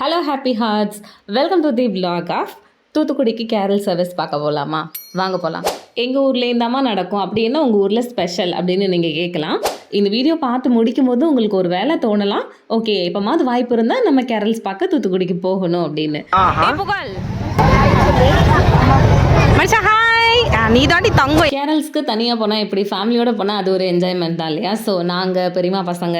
Hello happy hearts, welcome to the vlog of தூத்துக்குடிக்கு carol service பார்க்க போகலாமா? வாங்க போகலாம். எங்கள் ஊரில் இந்தாமா நடக்கும், அப்படி என்ன உங்கள் ஊரில் ஸ்பெஷல் அப்படின்னு நீங்கள் கேட்கலாம். இந்த வீடியோ பார்த்து முடிக்கும் போது உங்களுக்கு ஒரு வேலை தோணலாம், ஓகே எப்போமாவது வாய்ப்பு இருந்தால் நம்ம கேரல்ஸ் பார்க்க தூத்துக்குடிக்கு போகணும் அப்படின்னு. நீ தாண்டி தங்க கேரல்ஸ்க்கு தனியாக போனால் எப்படி, ஃபேமிலியோடு போனால் அது ஒரு என்ஜாய்மெண்ட் தான் இல்லையா? ஸோ நாங்கள் பெரியமா பசங்க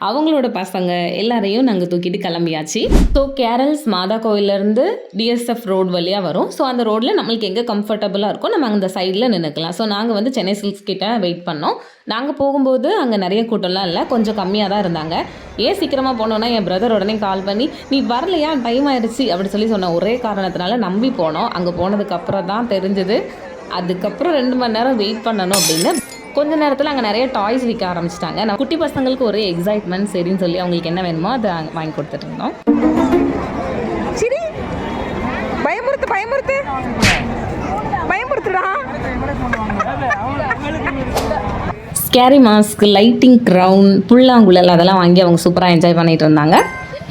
அவங்களோட பசங்க எல்லாரையும் நாங்கள் தூக்கிட்டு கிளம்பியாச்சு. ஸோ கேரல்ஸ் மாதா கோயிலேருந்து டிஎஸ்எஃப் ரோடு வழியாக வரும். ஸோ அந்த ரோட்டில் நம்மளுக்கு எங்கே கம்ஃபர்டபுளாக இருக்கும் நம்ம அந்த சைடில் நின்றுக்கலாம். ஸோ நாங்கள் வந்து சென்னை சில்க்ஸ் கிட்ட வெயிட் பண்ணோம். நாங்கள் போகும்போது அங்கே நிறைய கூட்டம்லாம் இல்லை, கொஞ்சம் கம்மியாக தான் இருந்தாங்க. ஏன் சீக்கிரமாக போனோன்னா என் பிரதர் உடனே கால் பண்ணி நீ வரலையா, டைம் ஆயிடுச்சு அப்படி சொன்ன ஒரே காரணத்தினால நம்பி போனோம். அங்கே போனதுக்கப்புறம் தான் தெரிஞ்சது, அதுக்கப்புறம் 2 மணி நேரம் வெயிட் பண்ணணும் அப்படின்னு. கொஞ்ச நேரத்தில் அங்கே நிறைய டாய்ஸ் விற்க ஆரம்பிச்சிட்டாங்க. நான் குட்டி பசங்களுக்கு ஒரே எக்ஸைட்மெண்ட், சரின்னு சொல்லி அவங்களுக்கு என்ன வேணுமோ அதை வாங்கி கொடுத்துட்டு இருந்தோம். சரி, பயமுறுத்து பயமுறுத்து பயமுறுத்துடா. ஸ்கேரி மாஸ்க், லைட்டிங் க்ரௌன், புல்லாங்குழல் அதெல்லாம் வாங்கி அவங்க சூப்பராக என்ஜாய் பண்ணிட்டு இருந்தாங்க.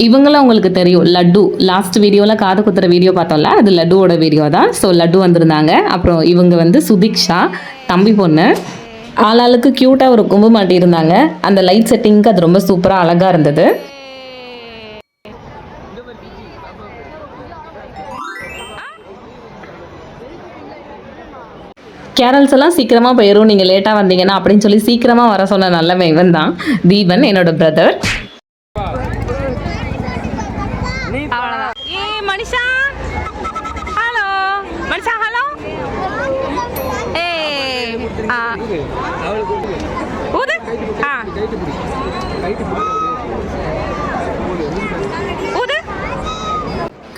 இவங்களும் உங்களுக்கு தெரியும், லட்டு லாஸ்ட் வீடியோவில் காது குத்துற வீடியோ பார்த்தோம்ல, அது லட்டுவோட வீடியோ தான். ஸோ லட்டு வந்திருந்தாங்க. அப்புறம் இவங்க வந்து சுதிக்ஷா தம்பி பொண்ணு, ஆளாளுக்கு க்யூட்டாக ஒரு கும்பு மாட்டியிருந்தாங்க. அந்த லைட் செட்டிங்க்கு அது ரொம்ப சூப்பராக அழகாக இருந்தது. கேரல்ஸ் எல்லாம் சீக்கிரமாக போயிடும், நீங்கள் லேட்டாக வந்தீங்கன்னா அப்படின்னு சொல்லி சீக்கிரமாக வர சொன்ன நல்லவன் இவன் தான், தீபன் என்னோட brother. Manisha hello, Manisha hello.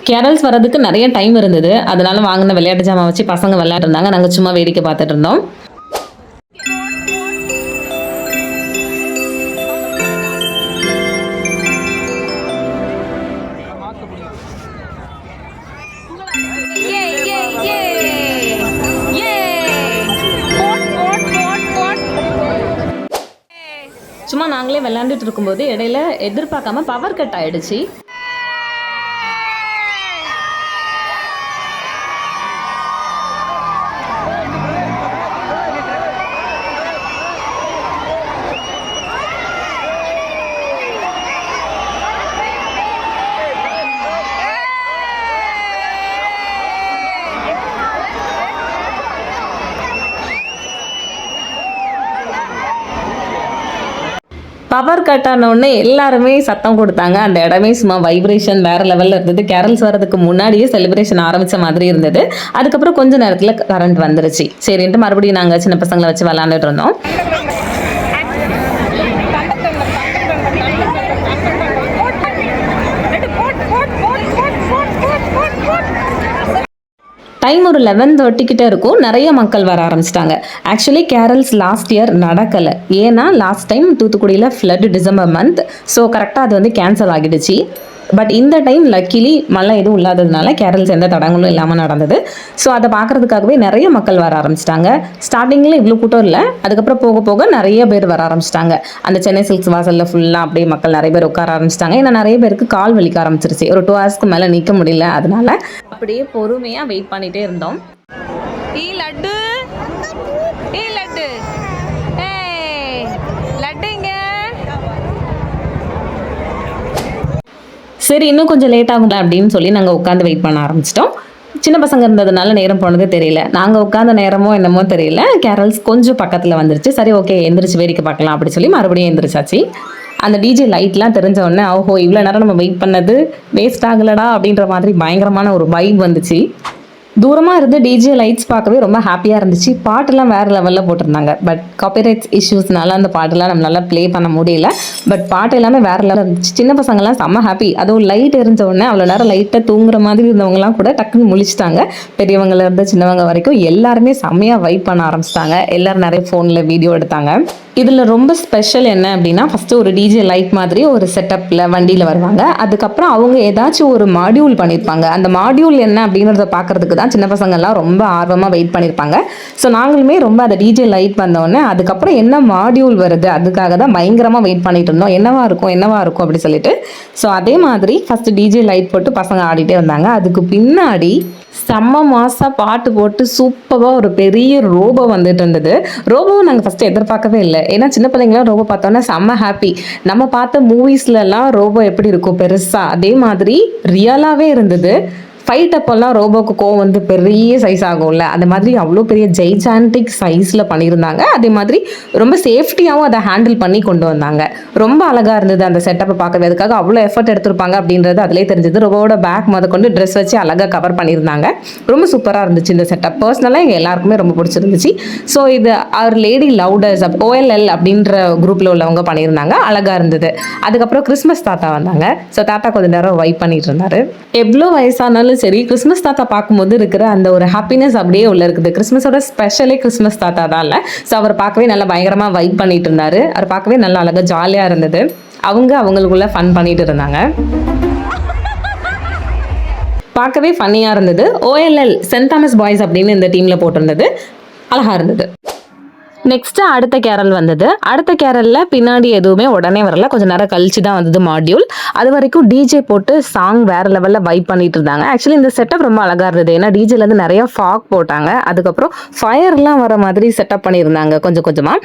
Carols வரதுக்கு நிறைய டைம் இருந்தது, அதனால வாங்கின விளையாட்டு ஜாமான் வச்சு பசங்க விளையாட்டு இருந்தாங்க. நாங்கள் சும்மா வேடிக்கை பார்த்துட்டு இருந்தோம். சும்மா நாங்களே விளையாண்டுட்டு இருக்கும்போது இடையில எதிர்பார்க்காம பவர் கட் ஆயிடுச்சு. பவர் கட் ஆனவுடனே எல்லாருமே சத்தம் கொடுத்தாங்க. அந்த இடமே சும்மா வைப்ரேஷன் வேறு லெவலில் இருந்தது. கேரல்ஸ் வரதுக்கு முன்னாடியே செலிப்ரேஷன் ஆரம்பித்த மாதிரி இருந்தது. அதுக்கப்புறம் கொஞ்சம் நேரத்தில் கரண்ட் வந்துருச்சு. சரின்ட்டு மறுபடியும் நாங்கள் சின்ன பசங்களை வச்சு விளாண்டுட்டு இருந்தோம். டைம் ஒரு 11:30 கிட்ட இருக்கும். நிறைய மக்கள் வர ஆரம்பிச்சிட்டாங்க. ஆக்சுவலி கேரல்ஸ் லாஸ்ட் இயர் நடக்கலை, ஏன்னா லாஸ்ட் டைம் தூத்துக்குடியில் ஃப்ளட் டிசம்பர் மந்த். ஸோ கரெக்டாக அது வந்து கேன்சல் ஆகிடுச்சு. பட் இந்த டைம் லக்கிலி மழை எதுவும் இல்லாததுனால கேரல்ஸ் எந்த தடங்களும் இல்லாமல் நடந்தது. ஸோ அதை பார்க்குறதுக்காகவே நிறைய மக்கள் வர ஆரம்பிச்சிட்டாங்க. ஸ்டார்டிங்கில் இவ்வளோ கூட்டம் இல்லை, அதுக்கப்புறம் போக போக நிறைய பேர் வர ஆரம்பிச்சிட்டாங்க. அந்த சென்னை சில்க்ஸ் வாசலில் ஃபுல்லாக அப்படியே மக்கள் நிறைய பேர் உட்கார ஆரம்பிச்சிட்டாங்க. ஏன்னா நிறைய பேருக்கு கால் வலிக்க ஆரம்பிச்சிருச்சு. ஒரு 2 ஹவர்ஸ்க்கு மேலே நிற்க முடியல, அதனால அப்படியே பொறுமையாக வெயிட் பண்ணிகிட்டே இருந்தோம். லட்டு லட்டு லட்டுங்க. சரி இன்னும் கொஞ்சம் லேட் ஆகும்ல அப்படின்னு சொல்லி நாங்கள் உட்காந்து வெயிட் பண்ண ஆரம்பிச்சிட்டோம். சின்ன பசங்க இருந்ததுனால நேரம் போனதே தெரியல. நாங்கள் உட்காந்த நேரமோ என்னமோ தெரியல, கேரல்ஸ் கொஞ்சம் பக்கத்தில் வந்துருச்சு. சரி ஓகே எந்திரிச்சு வேடிக்கை பார்க்கலாம் அப்படி சொல்லி மறுபடியும் எந்திரிச்சாச்சு. அந்த டிஜே லைட்லாம் தெரிஞ்ச உடனே ஓஹோ இவ்வளோ நேரம் நம்ம வெயிட் பண்ணது வேஸ்ட் ஆகலடா அப்படின்ற மாதிரி பயங்கரமான ஒரு வைப் வந்துச்சு. தூரமாக இருந்து டிஜே லைட்ஸ் பார்க்கவே ரொம்ப ஹாப்பியாக இருந்துச்சு. பாட்டெல்லாம் வேறு லெவலில் போட்டிருந்தாங்க. பட் காப்பிரைட்ஸ் இஷ்யூஸ்னால அந்த பாட்டெல்லாம் நம்மளால் ப்ளே பண்ண முடியல. பட் பாட்டு எல்லாமே வேறு லெவலில் இருந்துச்சு. சின்ன பசங்கள்லாம் செம்ம ஹாப்பி. அதுவும் லைட் எரிஞ்ச உடனே அவ்வளோ நேரம் லைட்டாக தூங்குற மாதிரி இருந்தவங்கலாம் கூட டக்குன்னு முழிச்சிட்டாங்க. பெரியவங்கள இருந்து சின்னவங்க வரைக்கும் எல்லாருமே செம்மையாக வைப் பண்ண ஆரம்பிச்சிட்டாங்க. எல்லோரும் நிறைய ஃபோனில் வீடியோ எடுத்தாங்க. இதில் ரொம்ப ஸ்பெஷல் என்ன அப்படின்னா ஃபஸ்ட்டு ஒரு டிஜே லைட் மாதிரி ஒரு செட்டப்பில் வண்டியில் வருவாங்க. அதுக்கப்புறம் அவங்க ஏதாச்சும் ஒரு மாடியூல் பண்ணியிருப்பாங்க. அந்த மாடியூல் என்ன அப்படின்றத பார்க்குறதுக்கு தான் சின்ன பசங்கள்லாம் ரொம்ப ஆர்வமாக வெயிட் பண்ணியிருப்பாங்க. ஸோ நாங்களுமே ரொம்ப அந்த டிஜே லைட் வந்தோடனே அதுக்கப்புறம் என்ன மாடியூல் வருது அதுக்காக தான் பயங்கரமாக வெயிட் பண்ணிட்டு இருந்தோம். என்னவா இருக்கும் அப்படி சொல்லிட்டு. ஸோ அதே மாதிரி ஃபஸ்ட்டு டிஜே லைட் போட்டு பசங்க ஆடிட்டே வந்தாங்க. அதுக்கு பின்னாடி செம்ம மாசா பாட்டு போட்டு சூப்பராக ஒரு பெரிய ரோபோ வந்துட்டு இருந்தது. ரோபோவும் நாங்கள் ஃபஸ்ட்டு எதிர்பார்க்கவே இல்லை. ஏன்னா சின்ன பிள்ளைங்களாம் ரோபோ பார்த்தோன்னா செம்ம ஹாப்பி. நம்ம பார்த்த மூவிஸ்லலாம் ரோபோ எப்படி இருக்கும் பெருசாக, அதே மாதிரி ரியலாகவே இருந்தது. ஃபைட் அப்போல்லாம் ரோபோக்கு கோவம் வந்து பெரிய சைஸ் ஆகும்ல, அந்த மாதிரி அவ்வளோ பெரிய ஜெய்சாண்டிக் சைஸில் பண்ணியிருந்தாங்க. அதே மாதிரி ரொம்ப சேஃப்டியாகவும் அதை ஹேண்டில் பண்ணி கொண்டு வந்தாங்க. ரொம்ப அழகாக இருந்தது அந்த செட்டப்பை பார்க்கவே. அதுக்காக அவ்வளோ எஃபர்ட் எடுத்திருப்பாங்க அப்படின்றது அதிலே தெரிஞ்சது. ரோபோட பேக் கொண்டு ட்ரெஸ் வச்சு அழகாக கவர் பண்ணியிருந்தாங்க. ரொம்ப சூப்பராக இருந்துச்சு இந்த செட்டப். பர்சனலாக எங்கள் எல்லாருக்குமே ரொம்ப பிடிச்சிருந்துச்சு. ஸோ இது அவர் லேடி லவுடர்ஸ் OLL அப்படின்ற குரூப்பில் உள்ளவங்க பண்ணியிருந்தாங்க. அழகாக இருந்தது. அதுக்கப்புறம் கிறிஸ்மஸ் தாத்தா வந்தாங்க. ஸோ தாத்தா கொஞ்சம் நேரம் வைப் பண்ணிட்டு இருந்தாரு. எவ்வளோ வயசானாலும் சரி கிறிஸ்மஸ் தாத்தா பார்க்கும்போது இருக்கிற அந்த ஒரு ஹாப்பினஸ் அப்படியே உள்ள இருக்குது. கிறிஸ்மஸோட ஸ்பெஷலே கிறிஸ்மஸ் தாத்தா தான் இல்லை. ஸோ அவர் பார்க்கவே நல்லா பயங்கரமாக வைப் பண்ணிட்டு இருந்தாரு. அவர் பார்க்கவே நல்லா அழகாக ஜாலியாக இருந்தது. அவங்களுக்குள்ள ஃபன் பண்ணிட்டு இருந்தாங்க. பார்க்கவே ஃபன்னியாக இருந்தது. OLL சென்ட் தாமஸ் பாய்ஸ் அப்படின்னு இந்த டீமில் போட்டிருந்தது. அழகாக இருந்தது. நெக்ஸ்ட்டு அடுத்த கேரல் வந்தது. அடுத்த கேரலில் பின்னாடி எதுவுமே உடனே வரல, கொஞ்சம் நேரம் கழிச்சு தான் வந்தது மாடியூல். அது வரைக்கும் டிஜே போட்டு சாங் வேறு லெவலில் வைப் பண்ணிட்டு இருந்தாங்க. ஆக்சுவலி இந்த செட்டப் ரொம்ப அழகாக இருந்தது. ஏன்னா டிஜேலேருந்து நிறையா ஃபாக் போட்டாங்க. அதுக்கப்புறம் ஃபயர்லாம் வர மாதிரி செட்டப் பண்ணியிருந்தாங்க கொஞ்சம் கொஞ்சமாக.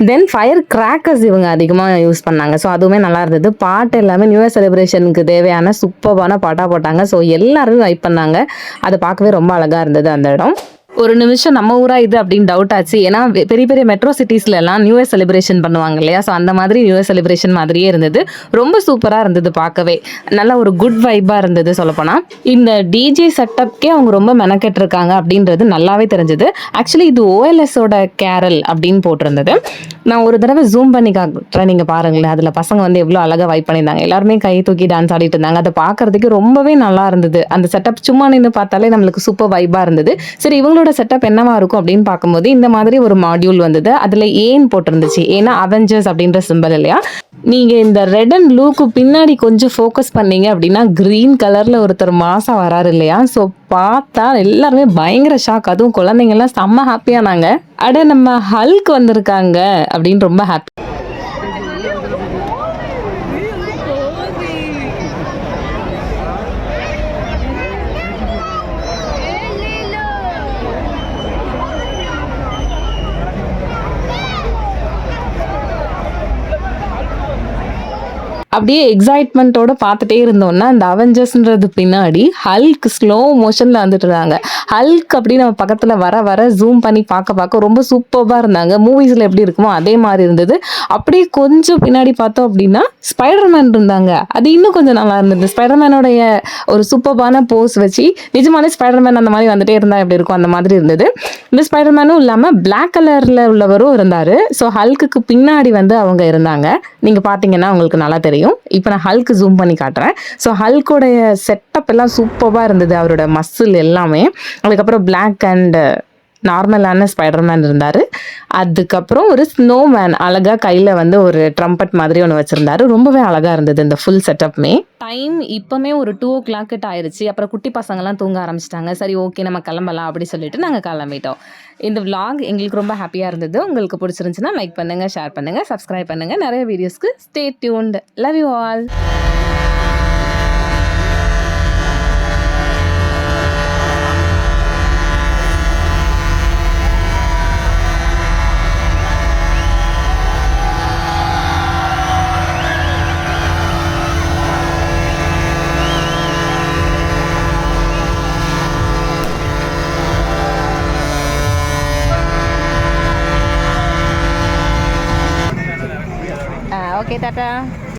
தென் ஃபயர் கிராக்கர்ஸ் இவங்க அதிகமாக யூஸ் பண்ணாங்க. ஸோ அதுவுமே நல்லா இருந்தது. பாட்டு எல்லாமே நியூ இயர் செலிப்ரேஷனுக்கு தேவையான சூப்பரான பாட்டாக போட்டாங்க. ஸோ எல்லாருமே வைப் பண்ணாங்க. அதை பார்க்கவே ரொம்ப அழகாக இருந்தது அந்த இடம். ஒரு நிமிஷம் நம்ம ஊரா இது அப்படின்னு டவுட் ஆச்சு. ஏன்னா பெரிய பெரிய மெட்ரோ சிட்டிஸ்லாம் நியூ இயர் செலிப்ரேஷன் பண்ணுவாங்க இல்லையா, ஸோ அந்த மாதிரி நியூ இயர் செலிப்ரேஷன் மாதிரியே இருந்தது. ரொம்ப சூப்பராக இருந்தது பார்க்கவே. நல்ல ஒரு குட் வைப்பாக இருந்தது சொல்லப்போனால். இந்த டிஜே செட்டப்கே அவங்க ரொம்ப மெனக்கெட்டிருக்காங்க அப்படின்றது நல்லாவே தெரிஞ்சது. ஆக்சுவலி இது OLSோட கேரல் அப்படின்னு போட்டிருந்தது. நான் ஒரு தடவை ஜூம் பண்ணி காட்டுறேன், நீங்கள் பாருங்களேன். அதில் பசங்க வந்து எவ்வளோ அழகாக வைப் பண்ணியிருந்தாங்க. எல்லாருமே கை தூக்கி டான்ஸ் ஆடிட்டு இருந்தாங்க. அதை பார்க்கறதுக்கு ரொம்பவே நல்லா இருந்தது. அந்த செட்டப் சும்மா நின்று பார்த்தாலே நம்மளுக்கு சூப்பர் வைப்பாக இருந்தது. சரி, இவங்களோட செட்டப் என்னவா இருக்கும் அப்படின்னு பார்க்கும்போது இந்த மாதிரி ஒரு மாடியூல் வந்தது. அதில் ஏன் போட்டிருந்துச்சு, ஏன்னா அவெஞ்சர்ஸ் அப்படின்ற சிம்பல் இல்லையா. நீங்கள் இந்த ரெட் அண்ட் ப்ளூக்கு பின்னாடி கொஞ்சம் ஃபோக்கஸ் பண்ணீங்க அப்படின்னா க்ரீன் கலரில் ஒருத்தர் மாசம் வராரு இல்லையா. ஸோ பார்த்தா எல்லாருமே பயங்கர ஷாக். அதுவும் குழந்தைங்கள்லாம் செம்ம ஹாப்பியானாங்க. அட நம்ம ஹல்க் வந்திருக்காங்க அப்படின்னு ரொம்ப ஹாப்பி. அப்படியே எக்ஸைட்மெண்ட்டோட பார்த்துட்டே இருந்தோம்னா அந்த அவெஞ்சர்ஸ்ன்றது பின்னாடி ஹல்க் ஸ்லோ மோஷனில் வந்துட்டு இருந்தாங்க. ஹல்க் அப்படின்னு நம்ம பக்கத்தில் வர ஜூம் பண்ணி பார்க்க ரொம்ப சூப்பராக இருந்தாங்க. மூவிஸில் எப்படி இருக்குமோ அதே மாதிரி இருந்தது. அப்படியே கொஞ்சம் பின்னாடி பார்த்தோம் அப்படின்னா ஸ்பைடர்மேன் இருந்தாங்க. அது இன்னும் கொஞ்சம் நல்லா இருந்தது. ஸ்பைடர்மேனோடைய ஒரு சூப்பரான போஸ் வச்சு நிஜமாலே ஸ்பைடர்மேன் அந்த மாதிரி வந்துட்டே இருந்தால் எப்படி இருக்கும் அந்த மாதிரி இருந்தது. இந்த ஸ்பைடர்மேனும் இல்லாமல் பிளாக் கலரில் உள்ளவரும் இருந்தார். ஸோ ஹல்க்குக்கு பின்னாடி வந்து அவங்க இருந்தாங்க. நீங்கள் பார்த்தீங்கன்னா உங்களுக்கு நல்லா தெரியும். இப்போ நான் ஹல்க் ஜூம் பண்ணி காட்டுறேன். ஸோ ஹல்கோடைய செட்டப் எல்லாம் சூப்பராக இருந்தது. அவரோட மசில் எல்லாமே. அதுக்கப்புறம் பிளாக் அண்ட் நார்மலான ஸ்பைடர்மேன் இருந்தார். அதுக்கப்புறம் ஒரு ஸ்னோமேன் அழகாக கையில் வந்து ஒரு ட்ரம்பட் மாதிரி ஒன்று வச்சுருந்தாரு. ரொம்பவே அழகாக இருந்தது இந்த ஃபுல் செட்டப்புமே. டைம் இப்போமே ஒரு 2 o'clock ஆயிடுச்சு. அப்புறம் குட்டி பசங்கள்லாம் தூங்க ஆரம்பிச்சிட்டாங்க. சரி, ஓகே நம்ம கிளம்பலாம் அப்படி சொல்லிட்டு நாங்கள் கிளம்பிட்டோம். இந்த vlog எங்களுக்கு ரொம்ப ஹாப்பியாக இருந்தது. உங்களுக்கு பிடிச்சிருந்துச்சுன்னா லைக் பண்ணுங்கள், ஷேர் பண்ணுங்கள், சப்ஸ்கிரைப் பண்ணுங்கள். நிறைய வீடியோஸ்க்கு stay tuned. Love you all. Okay, Tata.